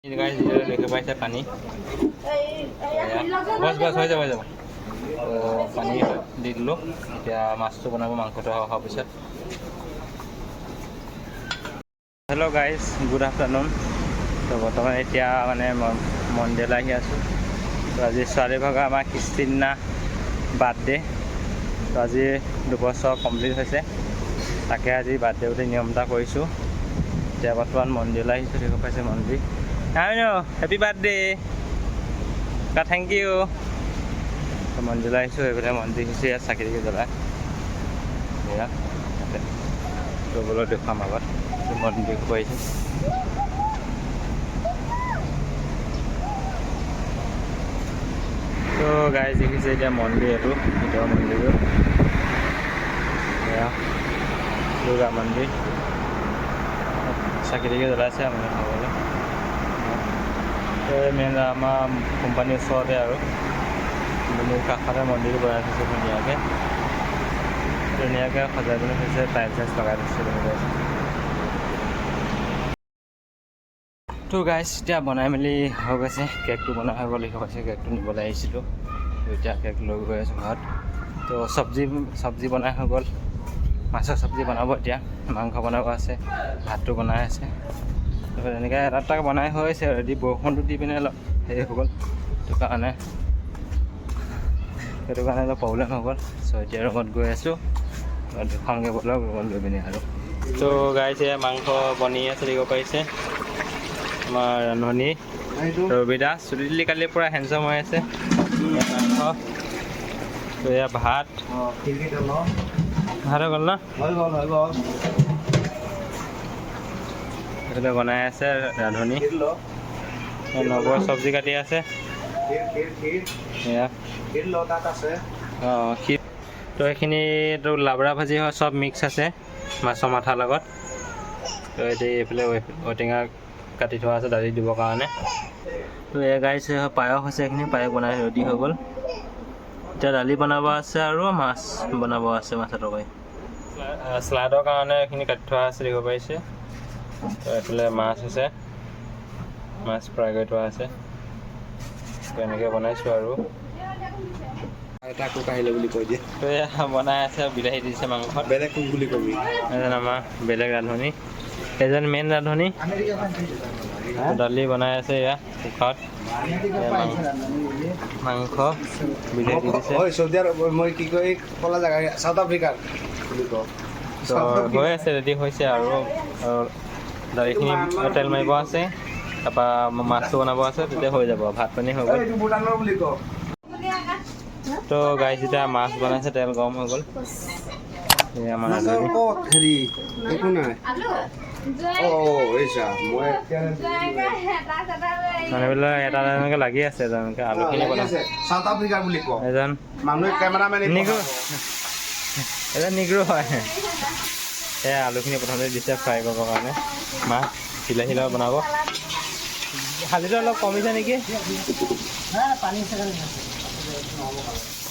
দেখি পাইছে পানী বছ বছ হৈ যাব পানী দি দিলোঁ এতিয়া মাছটো বনাব মাংসটো অহাৰ পিছত হেল্ল' গাইজ গুড আফটাৰনুন তো বৰ্তমান এতিয়া মানে মন্দিৰলৈ আহি আছোঁ তো আজি ছোৱালী ভাগৰ আমাৰ খ্ৰীষ্টিনা বাৰ্থডে তো আজি 2 বছৰ কমপ্লিট হৈছে তাকে আজি বাৰ্থডে বুলি নিয়ম এটা কৰিছোঁ এতিয়া বৰ্তমান মন্দিৰলৈ আহিছোঁ দেখি পাইছে মন্দিৰ হেপী বাৰ্থডে থেংক ইউ মন্দিৰলৈ আহিছোঁ এইফালে মন্দিৰ হৈছে ইয়াত চাকি তাকি জ্বলাই এয়া ৰ'বলৈ দেখুৱাম আগত মন্দিৰ খুৱাইছে তো গাই দেখিছে এতিয়া মন্দিৰ এইটো ভিতৰৰ মন্দিৰটো এয়া দুৰ্গা মন্দিৰ চাকি তাকি জ্বলাইছে মানে খাবলৈ মেইন আমাৰ কোম্পানীৰ ওচৰতে আৰু মোৰ কাষতে মন্দিৰটো বনাই থৈছে ধুনীয়াকৈ সজাই পিনি থৈছে টাইল চাইল লগাই থৈছে তেনেকৈ তো গাইজ এতিয়া বনাই মেলি হৈ গৈছে কেকটো বনাই হৈ গ'ল লিখা পাইছে কেকটো নিবলৈ আহিছিলোঁ এতিয়া কেক লৈ গৈ আছোঁ ঘৰত তো চব্জি বনাই হৈ গ'ল মাছৰ চব্জি বনাব এতিয়া মাংস বনাব আছে ভাতটো বনাই আছে এনেকৈ এটা বনাই হৈছে ৰেডি বৰষুণটো দি পিনে অলপ হেৰি হৈ গ'ল সেইটো কাৰণে অলপ প্ৰব্লেম হৈ গ'ল চ' এতিয়া ৰুমত গৈ আছোঁ দেখুৱামগৈ ব'লক ৰুমত গৈ পিনে আৰু তো গাইছে মাংস বনি আছে দিব পাৰিছে আমাৰ ৰান্ধনি ৰবিদা চুলি কালি পূৰা হেণ্ডচাম হৈ আছে মাংস তো এয়া ভাত হৈ গ'ল ন এইফালে বনাই আছে ৰান্ধনি নগৰ চব্জি কাটি আছে অঁ তো এইখিনিতো লাবৰা ভাজি হয় চব মিক্স আছে মাছৰ মাথাৰ লগত তো এতিয়া এইফালে ঔটেঙা কাটি থোৱা আছে দালি দিবৰ কাৰণে তো এয়া গাইছ পায়স হৈছে এইখিনি পায়স বনাই ৰেডি হৈ গ'ল এতিয়া দালি বনাব আছে আৰু মাছ বনাব আছে মাছৰ তৰকাৰী শ্লাইডৰ কাৰণে এইখিনি কাটি থোৱা আছে দিব পাৰিছে তো এইফালে মাছ আছে মাছ ফ্ৰাই কৰি থোৱা আছে তো এনেকৈ বনাইছোঁ আৰু তাকো কাহিলে বুলি কৈ দিয়ে তো এয়া বনাই আছে বিলাহী দিছে মাংসত বেলেগ কোন বুলি কবি এজন আমাৰ বেলেগ ৰান্ধনি এজন মেইন ৰান্ধনি দালি বনাই আছে এয়া কুকাৰত মাংস বিলাহী দি দিছে চৌদি আৰব মই কি কয় কলা জেগা চাউথ আফ্ৰিকাৰ বুলি কওঁ তো হৈ আছে ৰেডি হৈছে আৰু দালিখিনি তেল মাৰিব আছে তাৰপৰা মাছটো বনাব আছে তেতিয়া হৈ যাব ভাত পানী হৈ গ'ল বুলি কওঁ তো গাইজ এতিয়া মাছ বনাইছে তেল গৰম হৈ গ'ল আমাৰ হেৰি একো নাই মানুহবিলাক এটা এনেকৈ লাগি আছে তেনেকৈ আলুখিনি বনাইছে চাউথ আফ্ৰিকাৰ বুলি কওঁ এজন মানুহে কেমেৰামেন এজন নিগ্ৰো হয় সেয়া আলুখিনি প্ৰথমতে দিছে ফ্ৰাই কৰিবৰ কাৰণে মাছ বিলাহী লগত বনাব হালধিটো অলপ কমিছে নেকি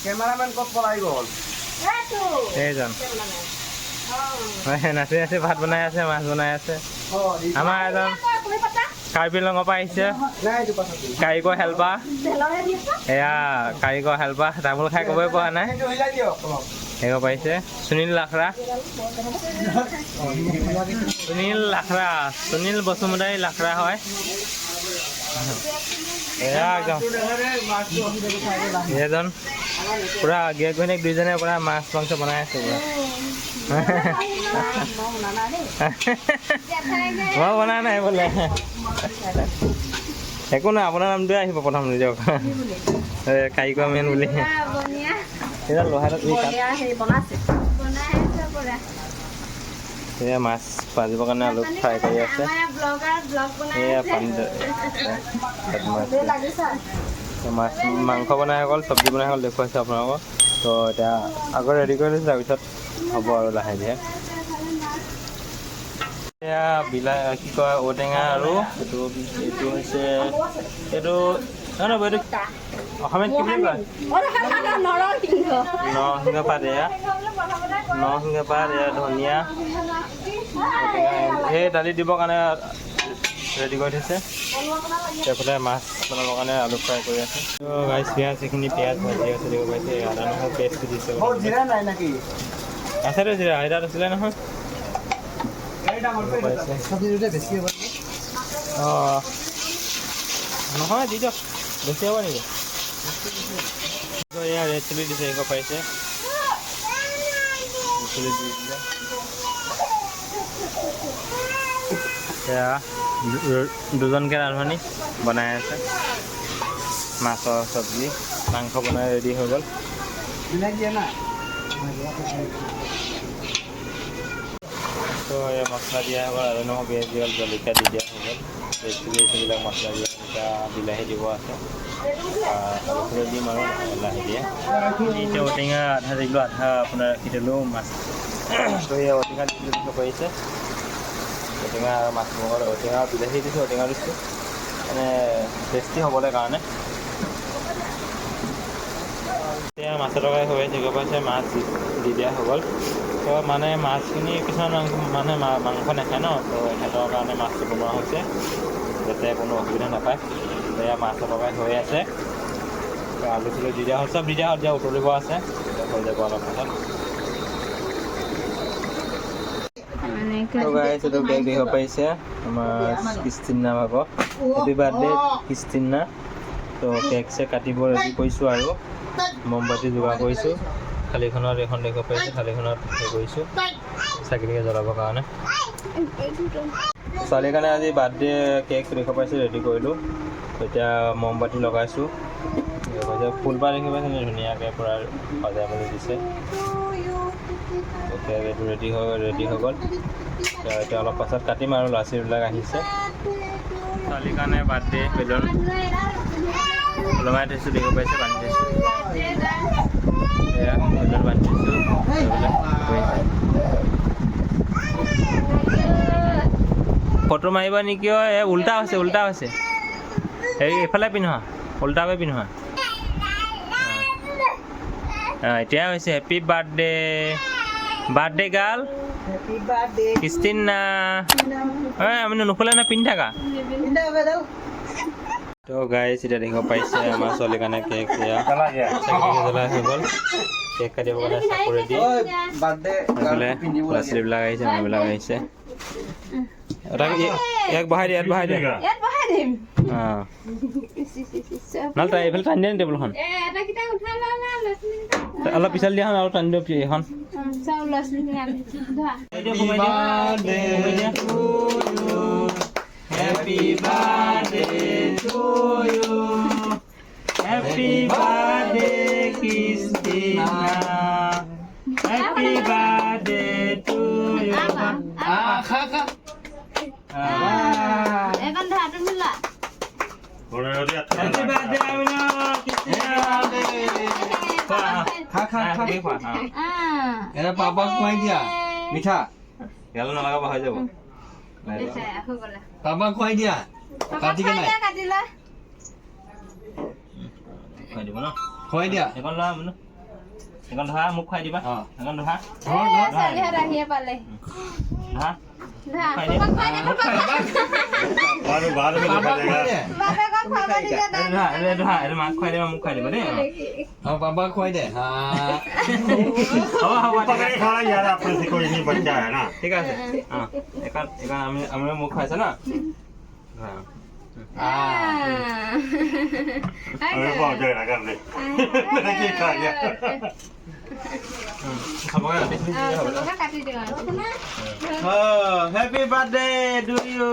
কেমেৰামেন ক'ত পলাই গ'ল এইজন নাচি নাচি ভাত বনাই আছে মাছ বনাই আছে আমাৰ এজন কাৰ্বি লঙৰ পৰা আহিছে কাৰিকৰ হেল্পাৰ এয়া কাৰিকৰ হেল্পাৰ তামোল খাই ক'বই পৰা নাই আহিব পাৰিছে সুনীল লাখৰা সুনীল বসুমতাৰী লাখৰা হয় এয়া একদম এজন পূৰা গিয়েক ঘৈণীয়েক দুইজনে পূৰা মাছ মাংস বনাই আছে পূৰা মই বনা নাই বোলে একো নাই আপোনাৰ নামটোৱে আহিব প্ৰথম নিজক কাৰিকৰ মেইন বুলি এতিয়া লোহাৰত এয়া মাছ ভাজিবৰ কাৰণে আলু ফ্ৰাই কৰি আছে এয়া পানী মাছ মাংস বনাই গ'ল চব্জি বনাই গ'ল দেখুৱাইছোঁ আপোনালোকক তো এতিয়া আগত ৰেডি কৰি লৈছোঁ তাৰপিছত হ'ব আৰু লাহে ধীৰে এয়া বিলাহী কি কয় ঔটেঙা আৰু এইটো হৈছে এইটো নহয় এইটো অসমীয়াত কি বুলি কয় নৰসিংহ পাত এয়া ধনিয়া এই দালি দিবৰ কাৰণে ৰেডি কৰি থৈছে। এইফালে মাছ বনাবৰ কাৰণে আলু ফ্ৰাই কৰি আছে। তো গাইছ পিঁয়াজ এইখিনি পিঁয়াজ ভাজি আছে দিব পাইছে। আদা নহৰু পেষ্ট দিছে। জিৰা নাই নাকি আছে তো জিৰা আইতাত আছিলে নহয়। চব্জিটোতে বেছি হ'ব অঁ নহয় দি দিয়ক বেছি হ'ব নেকি? এয়া ৰেড চিলি দিছে এশ পাইছে। চিলি দি দিলে এয়া দুজনকৈ ৰান্ধনি বনাই আছে মাছৰ চব্জি। মাংস বনাই ৰেডি হৈ গ'ল। তো এয়া মছলা দিয়া হৈ গ'ল। আৰু নহয় পিঁয়াজ দি গ'ল, জলকীয়া দি দিয়া হৈ গ'ল। ৰেড চিলি এইবিলাক মছলা দিয়া এতিয়া বিলাহী দিব আছে। আলু দিম আৰু লাহে দিয়ে এতিয়া ঔটেঙা আধা দিলোঁ, আধা আপোনাৰ ৰাখি দিলোঁ মাছ। তো এই ঔটেঙা দিলোঁ দিব পাৰিছে। ঔটেঙা আৰু মাছ মঙল ঔটেঙা বিলাহী দিছোঁ, ঔটেঙা দিছোঁ মানে টেষ্টি হ'বলৈ কাৰণে। এতিয়া মাছৰ তৰকাৰী হৈ আছে পাইছে। মাছ দি দিয়া হৈ গ'ল। তো মানে মাছখিনি কিছুমান মানুহে মাংস নাখায় ন, তো সিহঁতৰ কাৰণে মাছটো বনোৱা হৈছে যাতে কোনো অসুবিধা নাপায়। এয়া মাছৰ তৰকাৰী হৈ আছে। আলু চালু দি দিয়া হ'ল, চব দি দিয়া হ'ল। এতিয়া উতলিব আছে, হৈ যাব অলপ পাছত। তো গাইছ এইটো কেক দিব পাৰিছে আমাৰ ক্ৰিষ্টিনা ভাগৰ। Happy birthday Christina. তো কেক চেক কাটিব ৰেডি কৰিছোঁ আৰু মমবাতি যোগাৰ কৰিছোঁ। থালিখনত এখন দেখিব পাৰিছে, থালিখনত হেৰি কৰিছোঁ চাকিটিকে জ্বলাবৰ কাৰণে। ছোৱালীৰ কাৰণে আজি বাৰ্থডে কেক দেখিব পাইছোঁ ৰেডি কৰিলোঁ। এতিয়া মমবাতি লগাইছোঁ। ফুলপাহ দেখিব পাইছে ধুনীয়াকৈ পূৰা সজাই মেলি দিছে। কেক এইটো ৰেডি হৈ গ'ল। এতিয়া অলপ পাছত কাটিম আৰু ল'ৰা ছোৱালীবিলাক আহিছে। ছোৱালীৰ কাৰণে বাৰ্থডে বেলুন ওলমাই থৈছোঁ দেখিব পাইছে, বান্ধি থৈছোঁ। এয়া বেলুন বান্ধি থৈছোঁ। ফটো মাৰিব নেকি? এই উল্টা হৈছে হেৰি এইফালে পিন্ধোৱা, উল্টাকৈ পিন্ধোৱা। এতিয়া হৈছে হেপী বাৰ্থডে গাৰ্ল ক্ৰিষ্টিনা। আমি নুখোলে না পিন্ধি থাকা। তো গাইছ এতিয়া দেখিব পাইছে আমাৰ ছোৱালীৰ কাৰণে কেক জ্বলাই হৈ গ'ল। কেক কাটিবৰ কাৰণে চাকৰি দি এইফালে ল'ৰা ছোৱালীবিলাক আহিছে, মানুহবিলাক আহিছে। ইয়াক বহাই দিয়া, ইয়াত বহাই দিয়া। অঁ নহ'লে তই এইফালে টানি দিয়া নি টেবুলখন? অলপ পিছাল দিয়া আৰু টানি দিয়ক এইখন। Happy birthday to you. Happy birthday Christina. Happy birthday to you. এখন ধাটো মিলা Happy birthday Amina Christina. এটা পাপা খুৱাই দিয়া মিঠা গেল নালাগা হৈ যাব। পাপা খুৱাই দিয়া কাটিকে নাই কাটিলা খুৱাই দিব ন, খুৱাই দিয়া এখন লোৱা বোলো, এখন ধৰা মোক খুৱাই দিবা। এখন ধৰা আহিয়ে পালে ধৰা মাক খুৱাই দিবা, মোক খুৱাই দিবা দেই। পাপা খুৱাই দে ঠিক আছে। আমি মোক খুৱাইছে ন। Happy birthday to you.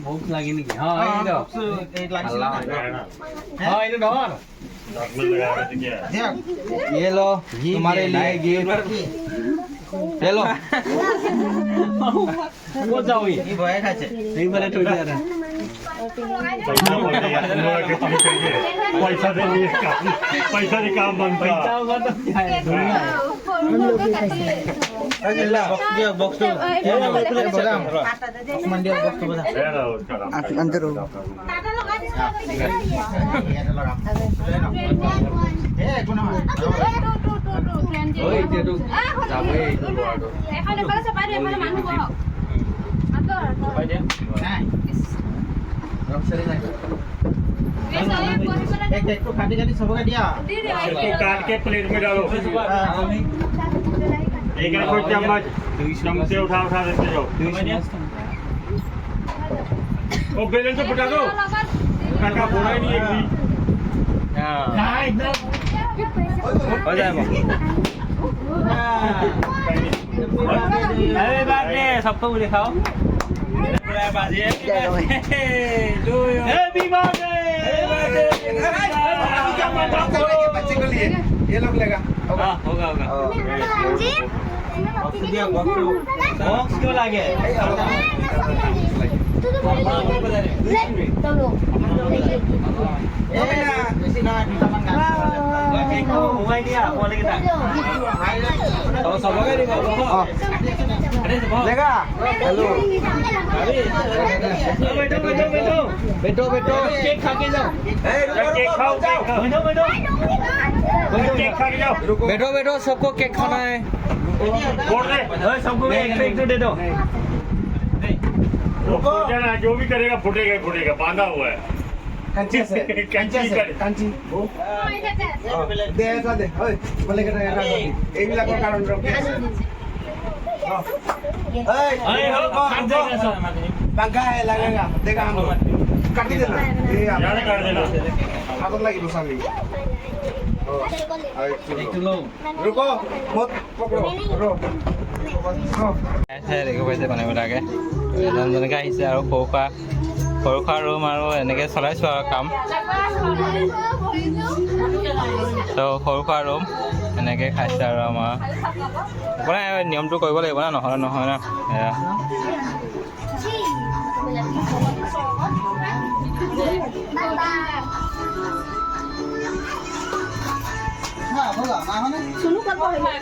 ভোক লাগি নেকি? ये लो तुम्हारे लिए गिफ्ट ये लो वो जाओ ये भय खाचे एक बार ठोक दिया था पैसा दे काम बनता बॉक्स যাবই এইটো ল'ৰাটো। এখন এফালে চপাই দিওঁ, এফালে মানুহ বহক। আঁতৰ, আঁতৰ। নাই। ৰংচাৰী নাই। এই ছোৱালীয়ে পঢ়িবলৈ এই কেকটো কাটি কাটি চবকে দিয়া। দি দিওঁ, इसको काट के प्लेट में डालो एक रखो चम्मच चमचे उठा उठा देते जाओ वो बेलन से फटा दो काका बोला ही नहीं एक भी হৈ যাব हैप्पी बर्थडे सबको बोले खाओ हैप्पी बर्थडे बच्चे को लिए ये लोग लेगा होगा होगा होगा बॉक्स क्यों लागे মোবাইল দিয়া মোবাইল কেইটা চবকে দিব लेगा हेलो बेटो बेटो केक खा के जाओ केक खाओ केक खाओ केक खा के जाओ बैठो बैठो सबको केक खाना है फोड़ दे सबको एक तो दे दो वो फूट जाना जो भी करेगा फूटेगा ही फूटेगा बांधा हुआ है कंची से कंची से कर। कंची दे ऐसा दे ओए बोले के ऐसा दे ए भी लगो कारण रोके ओए हो खा जाएगा सब पंखा है लगेगा देगा हम काटी देना ये याद कर देना आदत लगी दोसामी एक तो लो रुको मत पकड़ो रो দেখি পাইছে মানুহবিলাকে এজন জনকে আহিছে আৰু সৰু সুৰা ৰুম আৰু এনেকৈ চলাইছোঁ আৰু কাম তো সৰু সুৰা ৰুম এনেকৈ খাইছে আৰু আমাৰ আপোনাৰ নিয়মটো কৰিব লাগিব না নহ'লে নহয় না এয়া শুনো ক'ত পঢ়িলে